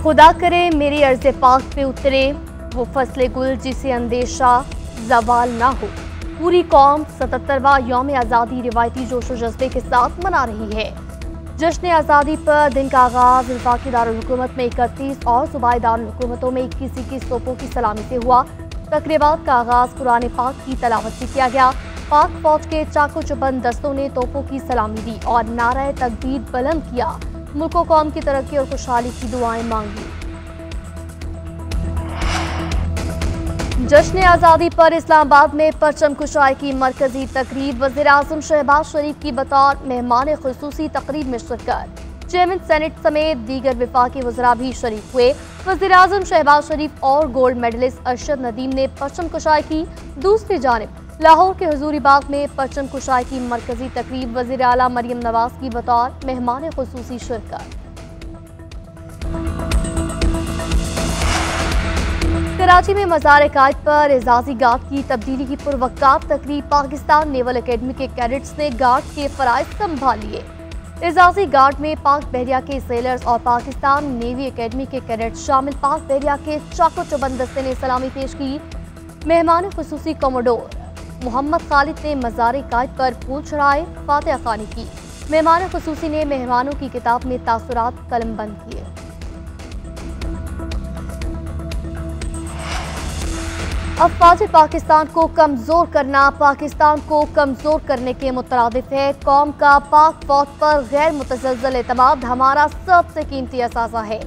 खुदा करे मेरी अर्ज़ पाक पे उतरे वो फसले गुल जिसे अंदेशा जवाल ना हो। पूरी कौम 77वां यौम आज़ादी रिवायती जोशो जज्बे के साथ मना रही है। जश्न आज़ादी पर दिन का आगाज वफाकी दारुल हुकूमत में 31 और सूबाई दारुल हुकूमतों में 21 तोपों की सलामी से हुआ। तकरीबात का आगाज कुरान पाक की तलावत से किया गया। पाक फौज के चाको चुबंद दस्तों ने तोपों की सलामी दी और नारा तकबीर बुलंद किया। मुल्क और कौम की तरक्की और खुशहाली की दुआएं मांगी। जश्न आज़ादी पर इस्लामाबाद में परचम कुशाई की मरकजी तकरीब। वज़ीर-ए-आज़म शहबाज शरीफ की बतौर मेहमान खुसूसी तकरीब में शिरकत। चेयरमैन सेनेट समेत दीगर विफाकी वज़रा भी शरीक हुए। वज़ीर-ए-आज़म शहबाज शरीफ और गोल्ड मेडलिस्ट अरशद नदीम ने परचम कुशाई की। दूसरी जानिब लाहौर के हजूरी बाग में परचम कुशाई की मरकजी तकरीब। वज़ीर आला मरियम नवाज की बतौर मेहमान खुसूसी शिरकत। कराची में मज़ार कायद पर एजाजी गार्ड की तब्दीली की पुरवकार तकरीब। पाकिस्तान नेवल अकेडमी के कैडेट्स ने गार्ड के फराइज संभाल लिए। एजाजी गार्ड में पाक बहरिया के सेलर्स और पाकिस्तान नेवी अकेडमी के कैडेट्स शामिल। पाक बहरिया के चाको चुबंद दस्ते ने सलामी पेश की। मेहमान खुसूसी कमोडोर मोहम्मद खालिद ने मज़ार कायद पर फूल चढ़ाए, फातिहा खानी की। मेहमान खुसूसी ने मेहमानों की किताब में तासुरात कलमबंद किए। अफवाज पाकिस्तान को कमजोर करना पाकिस्तान को कमजोर करने के मुतरादिफ है। कौम का पाक फौज पर गैर मुतज़लज़ल एतमाद हमारा सबसे कीमती असासा है।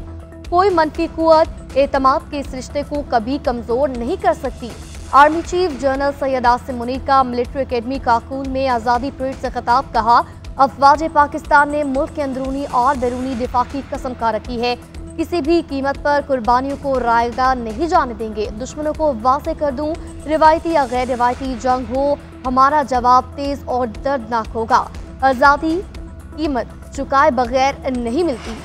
कोई मनफी कुव्वत एतमाद के इस रिश्ते को कभी कमजोर नहीं कर सकती। Army chief general Syed Asim Munir का मिलिट्री अकेडमी काकूल में आज़ादी परेड से खिताब। कहा, अफवाज पाकिस्तान ने मुल्क के अंदरूनी और बैरूनी दिफा की कसम खा रखी है। किसी भी कीमत पर कुर्बानियों को रायगा नहीं जाने देंगे। दुश्मनों को वाज़ेह कर दूं, रिवायती या गैर रिवायती जंग हो, हमारा जवाब तेज और दर्दनाक होगा। आज़ादी कीमत चुकाए बगैर नहीं मिलती।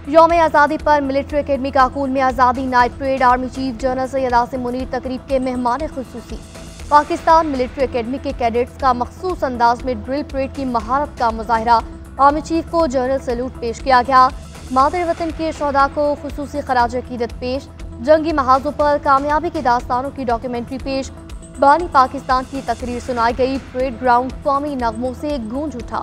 यौम आज़ादी पर मिलिट्री अकेडमी काकूल में आज़ादी night parade. Army chief general Syed Asim Munir तकरीब के मेहमान खुसूसी। पाकिस्तान मिलिट्री अकेडमी के कैडेट्स का मखसूस अंदाज में ड्रिल परेड की महारत का मुजाहिरा। आर्मी चीफ को जनरल सैल्यूट पेश किया गया। मादर वतन के शोहदा को खुसूसी खराज अकीदत पेश। जंगी महाजों पर कामयाबी की दास्तानों की डॉक्यूमेंट्री पेश। बानी पाकिस्तान की तकरीर सुनाई गई। परेड ग्राउंड कौमी नगमों से गूंज उठा।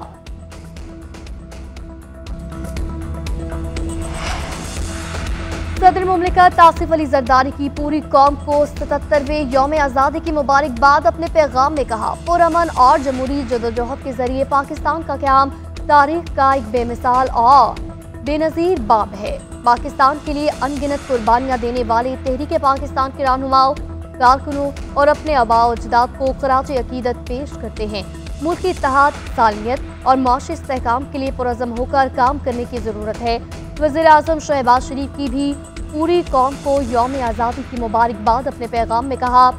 सदर मुमलिकत आसिफ अली जरदारी की पूरी कौम को 77वें यौम आज़ादी की मुबारकबाद। अपने पैगाम में कहा, पुरअमन और जमहूरी जदोजहद के जरिए पाकिस्तान का क़याम तारीख का एक बेमिसाल और बेनज़ीर बाब है। पाकिस्तान के लिए अनगिनत कुर्बानियाँ देने वाले तहरीक पाकिस्तान के रहनुमाओं, कारकुनों और अपने आबाओ अजदाद को खराज अकीदत पेश करते हैं। मुल्क की इत्तेहाद, सालियत और माशी इस्तेहकाम के लिए पुरअज़म होकर काम करने की ज़रूरत है। वज़ीर-ए-आज़म शहबाज शरीफ की भी पूरी कौम को यौम आज़ादी की मुबारकबाद। अपने पैगाम में कहा,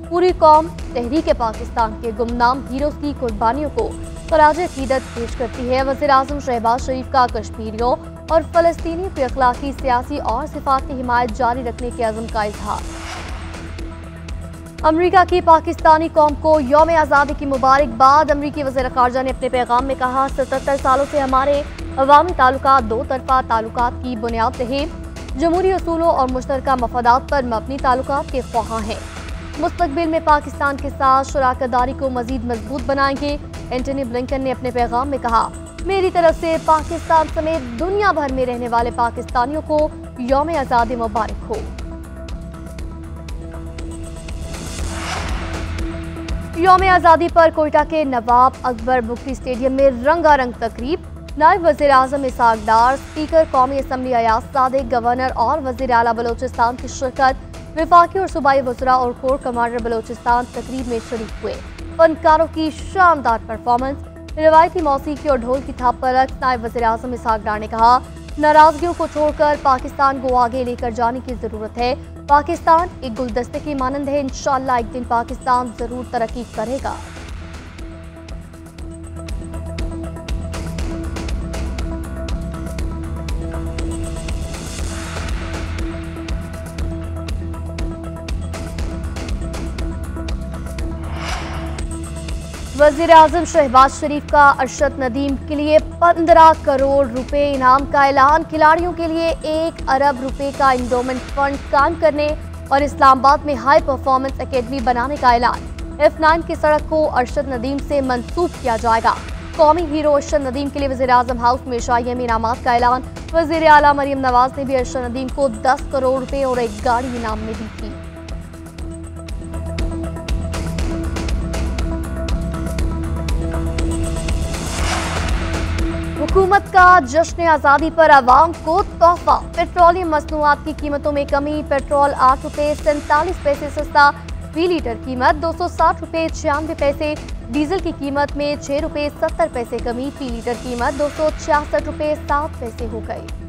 पूरी कौम तहरीक पाकिस्तान के गुमनाम हीरोज़ की कुर्बानियों को खराज अकीदत पेश करती है। वज़ीर-ए-आज़म शहबाज शरीफ का कश्मीरियों और फ़लस्तीनियों की अखलाकी, सियासी और सिफाती हिमायत जारी रखने के अज़्म का इज़हार। अमरीका की पाकिस्तानी कौम को यौम आज़ादी की मुबारकबाद। अमरीकी वज़ीर ख़ारजा ने अपने पैगाम में कहा, 77 सालों से हमारे अवामी ताल्लुकात दो तरफ़ा ताल्लुकात की बुनियाद रहे। जमहूरी असूलों और मुश्तरका मफादात पर मबनी ताल्लुकात के ख्वाहां हैं। मुस्तक़बिल में पाकिस्तान के साथ शराकतदारी को मज़ीद मजबूत बनाएंगे। एंटनी ब्लिंकन ने अपने पैगाम में कहा, मेरी तरफ से पाकिस्तान समेत दुनिया भर में रहने वाले पाकिस्तानियों को यौम आज़ादी मुबारक हो। यौम आज़ादी पर कोयटा के नवाब अकबर बुखरी स्टेडियम में रंगारंग तकरीब। नायब वज़ीर आज़म इसहाक डार, स्पीकर कौमी असम्बली अयाज सादिक, गवर्नर और वज़ीर आला बलोचिस्तान की शिरकत। विफाकी और सूबाई वज़रा और कोर कमांडर बलोचिस्तान तकरीब में शरीक हुए। फनकारों की शानदार परफॉर्मेंस, रिवायती मौसीकी और ढोल की थाप पर रख नायब वज़ीर आज़म इसहाक डार ने कहा, नाराजगियों को छोड़कर पाकिस्तान को आगे लेकर जाने की ज़रूरत है। पाकिस्तान एक गुलदस्ते की मानंद है। इंशाअल्लाह एक दिन पाकिस्तान ज़रूर तरक्की करेगा। वजीर आजम शहबाज शरीफ का अरशद नदीम के लिए 15 करोड़ रुपए इनाम का ऐलान। खिलाड़ियों के लिए 1 अरब रुपए का इंडोमेंट फंड कायम करने और इस्लामाबाद में हाई परफॉर्मेंस एकेडमी बनाने का ऐलान। F9 की सड़क को अरशद नदीम से मंसूब किया जाएगा। कौमी हीरो अरशद नदीम के लिए वजीर आजम हाउस में शाही इनामात का ऐलान। वजीर आला मरियम नवाज ने भी अरशद नदीम को 10 करोड़ रुपए और एक गाड़ी इनाम में दी थी। हुकूमत का जश्न आज़ादी पर आवाम को तोहफा। पेट्रोलियम मसनूआत की कीमतों में कमी। पेट्रोल 8 रुपये 47 पैसे सस्ता। फी लीटर कीमत 260 रुपये 96 पैसे। डीजल की कीमत में 6 रुपये 70 पैसे कमी। फी लीटर कीमत 266 रुपये 7 पैसे हो गई।